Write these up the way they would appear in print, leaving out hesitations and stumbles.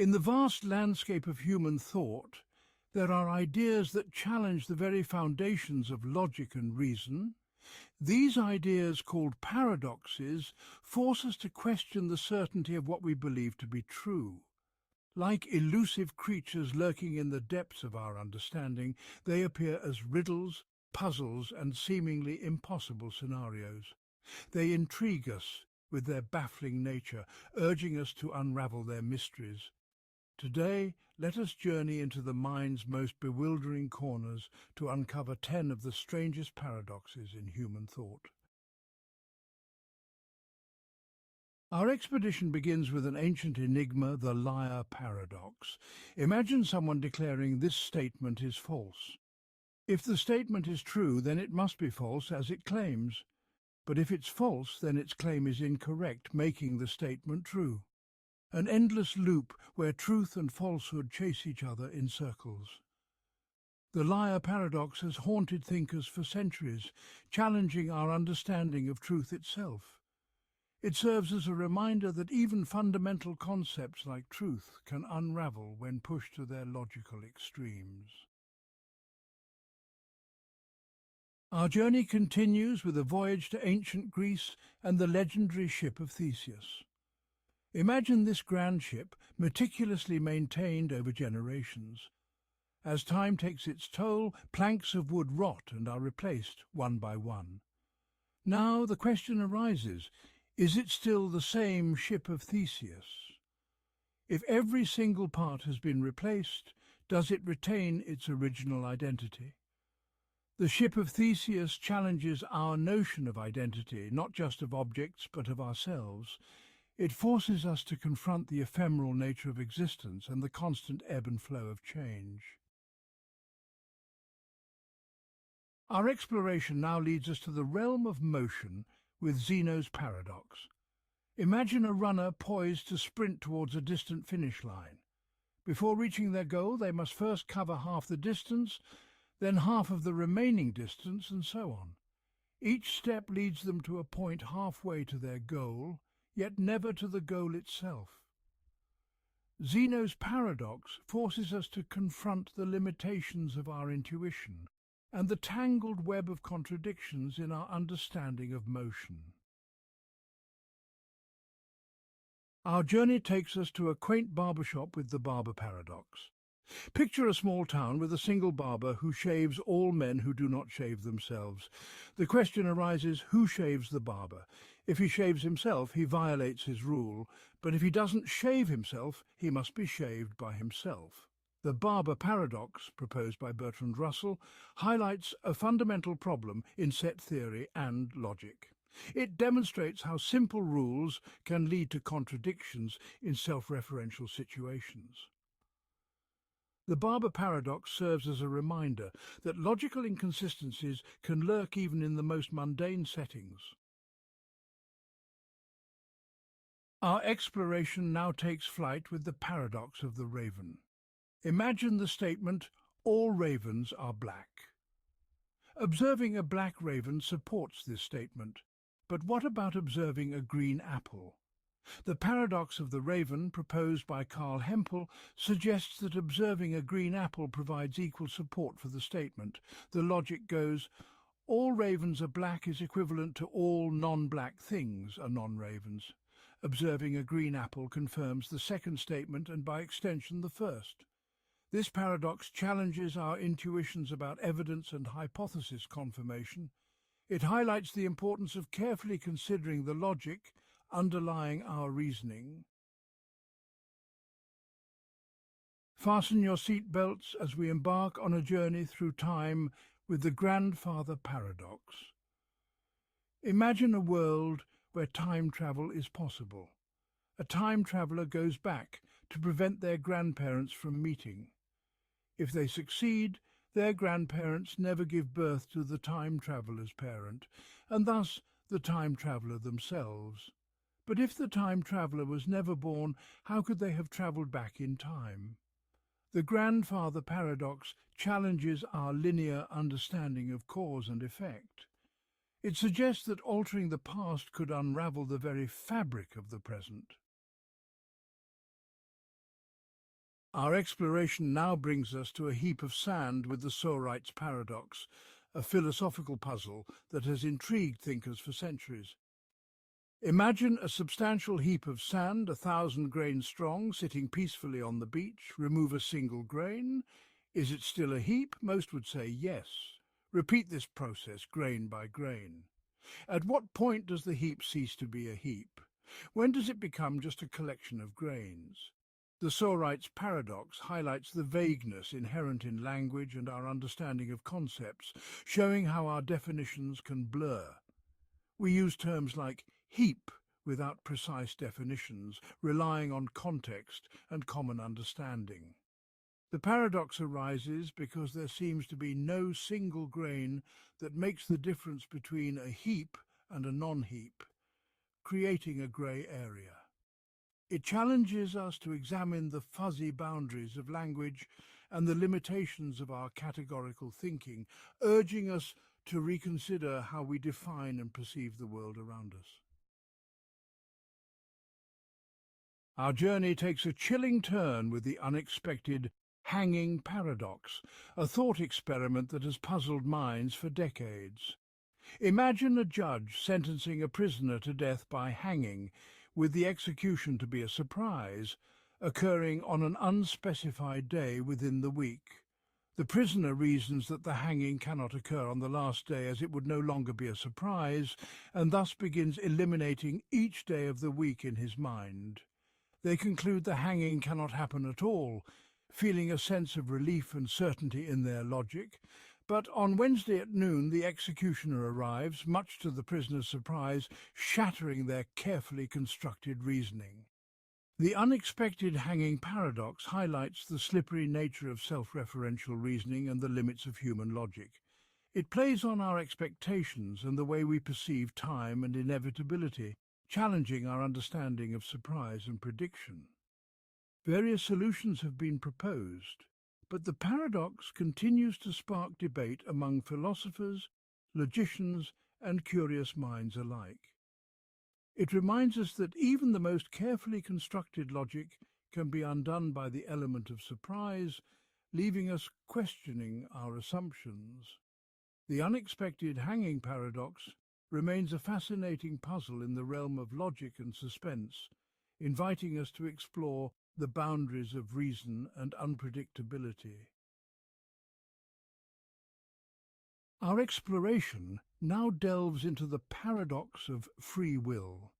In the vast landscape of human thought, there are ideas that challenge the very foundations of logic and reason. These ideas, called paradoxes, force us to question the certainty of what we believe to be true. Like elusive creatures lurking in the depths of our understanding, they appear as riddles, puzzles, and seemingly impossible scenarios. They intrigue us with their baffling nature, urging us to unravel their mysteries. Today, let us journey into the mind's most bewildering corners to uncover 10 of the strangest paradoxes in human thought. Our expedition begins with an ancient enigma, the liar paradox. Imagine someone declaring this statement is false. If the statement is true, then it must be false as it claims. But if it's false, then its claim is incorrect, making the statement true. An endless loop where truth and falsehood chase each other in circles. The liar paradox has haunted thinkers for centuries, challenging our understanding of truth itself. It serves as a reminder that even fundamental concepts like truth can unravel when pushed to their logical extremes. Our journey continues with a voyage to ancient Greece and the legendary ship of Theseus. Imagine this grand ship, meticulously maintained over generations. As time takes its toll, planks of wood rot and are replaced one by one. Now the question arises, is it still the same ship of Theseus? If every single part has been replaced, does it retain its original identity? The ship of Theseus challenges our notion of identity, not just of objects, but of ourselves. It forces us to confront the ephemeral nature of existence and the constant ebb and flow of change. Our exploration now leads us to the realm of motion with Zeno's paradox. Imagine a runner poised to sprint towards a distant finish line. Before reaching their goal, they must first cover half the distance, then half of the remaining distance, and so on. Each step leads them to a point halfway to their goal, yet never to the goal itself. Zeno's paradox forces us to confront the limitations of our intuition and the tangled web of contradictions in our understanding of motion. Our journey takes us to a quaint barbershop with the barber paradox. Picture a small town with a single barber who shaves all men who do not shave themselves. The question arises, who shaves the barber? If he shaves himself, he violates his rule, but if he doesn't shave himself, he must be shaved by himself. The barber paradox, proposed by Bertrand Russell, highlights a fundamental problem in set theory and logic. It demonstrates how simple rules can lead to contradictions in self-referential situations. The barber paradox serves as a reminder that logical inconsistencies can lurk even in the most mundane settings. Our exploration now takes flight with the paradox of the raven. Imagine the statement, all ravens are black. Observing a black raven supports this statement, but what about observing a green apple? The paradox of the raven, proposed by Carl Hempel, suggests that observing a green apple provides equal support for the statement. The logic goes, all ravens are black is equivalent to all non-black things are non-ravens. Observing a green apple confirms the second statement and by extension the first. This paradox challenges our intuitions about evidence and hypothesis confirmation. It highlights the importance of carefully considering the logic underlying our reasoning. Fasten your seat belts as we embark on a journey through time with the grandfather paradox. Imagine a world where time travel is possible. A time traveller goes back to prevent their grandparents from meeting. If they succeed, their grandparents never give birth to the time traveller's parent, and thus the time traveller themselves. But if the time traveller was never born, how could they have travelled back in time? The grandfather paradox challenges our linear understanding of cause and effect. It suggests that altering the past could unravel the very fabric of the present. Our exploration now brings us to a heap of sand with the Sorite's paradox, a philosophical puzzle that has intrigued thinkers for centuries. Imagine a substantial heap of sand, 1,000 grains strong, sitting peacefully on the beach. Remove a single grain. Is it still a heap? Most would say yes. Repeat this process grain by grain. At what point does the heap cease to be a heap? When does it become just a collection of grains? The Sorite's paradox highlights the vagueness inherent in language and our understanding of concepts, showing how our definitions can blur. We use terms like heap without precise definitions, relying on context and common understanding. The paradox arises because there seems to be no single grain that makes the difference between a heap and a non-heap, creating a grey area. It challenges us to examine the fuzzy boundaries of language and the limitations of our categorical thinking, urging us to reconsider how we define and perceive the world around us. Our journey takes a chilling turn with the unexpected hanging paradox, a thought experiment that has puzzled minds for decades. Imagine a judge sentencing a prisoner to death by hanging, with the execution to be a surprise, occurring on an unspecified day within the week. The prisoner reasons that the hanging cannot occur on the last day as it would no longer be a surprise, and thus begins eliminating each day of the week in his mind. They conclude the hanging cannot happen at all, feeling a sense of relief and certainty in their logic. But on Wednesday at noon, the executioner arrives, much to the prisoner's surprise, shattering their carefully constructed reasoning. The unexpected hanging paradox highlights the slippery nature of self-referential reasoning and the limits of human logic. It plays on our expectations and the way we perceive time and inevitability, challenging our understanding of surprise and prediction. Various solutions have been proposed, but the paradox continues to spark debate among philosophers, logicians, and curious minds alike. It reminds us that even the most carefully constructed logic can be undone by the element of surprise, leaving us questioning our assumptions. The unexpected hanging paradox remains a fascinating puzzle in the realm of logic and suspense, inviting us to explore the boundaries of reason and unpredictability. Our exploration now delves into the paradox of free will.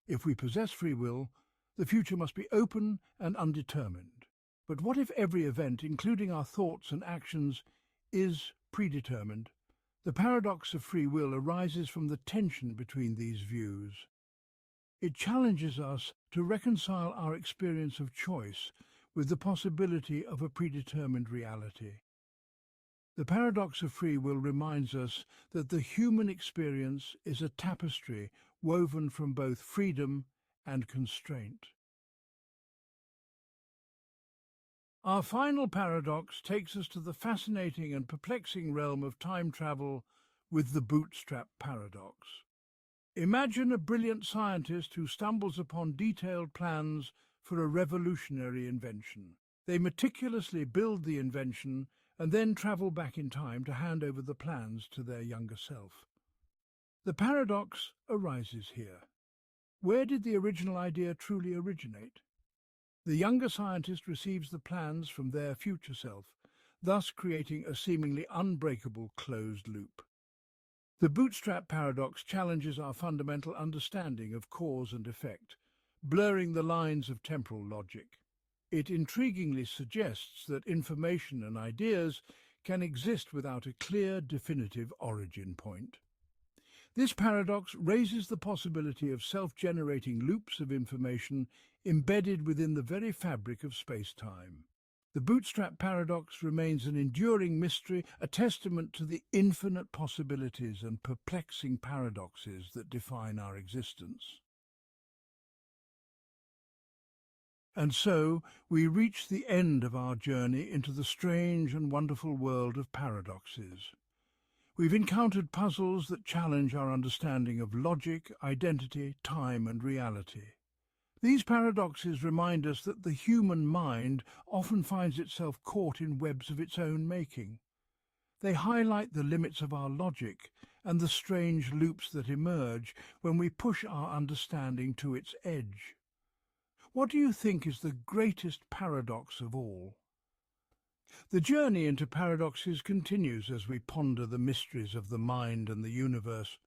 If we possess free will, the future must be open and undetermined. But what if every event, including our thoughts and actions, is predetermined? The paradox of free will arises from the tension between these views. It challenges us to reconcile our experience of choice with the possibility of a predetermined reality. The paradox of free will reminds us that the human experience is a tapestry woven from both freedom and constraint. Our final paradox takes us to the fascinating and perplexing realm of time travel with the bootstrap paradox. Imagine a brilliant scientist who stumbles upon detailed plans for a revolutionary invention. They meticulously build the invention and then travel back in time to hand over the plans to their younger self. The paradox arises here. Where did the original idea truly originate? The younger scientist receives the plans from their future self, thus creating a seemingly unbreakable closed loop. The bootstrap paradox challenges our fundamental understanding of cause and effect, blurring the lines of temporal logic. It intriguingly suggests that information and ideas can exist without a clear, definitive origin point. This paradox raises the possibility of self-generating loops of information embedded within the very fabric of space-time. The bootstrap paradox remains an enduring mystery, a testament to the infinite possibilities and perplexing paradoxes that define our existence. And so we reach the end of our journey into the strange and wonderful world of paradoxes. We've encountered puzzles that challenge our understanding of logic, identity, time, and reality. These paradoxes remind us that the human mind often finds itself caught in webs of its own making. They highlight the limits of our logic and the strange loops that emerge when we push our understanding to its edge. What do you think is the greatest paradox of all? The journey into paradoxes continues as we ponder the mysteries of the mind and the universe.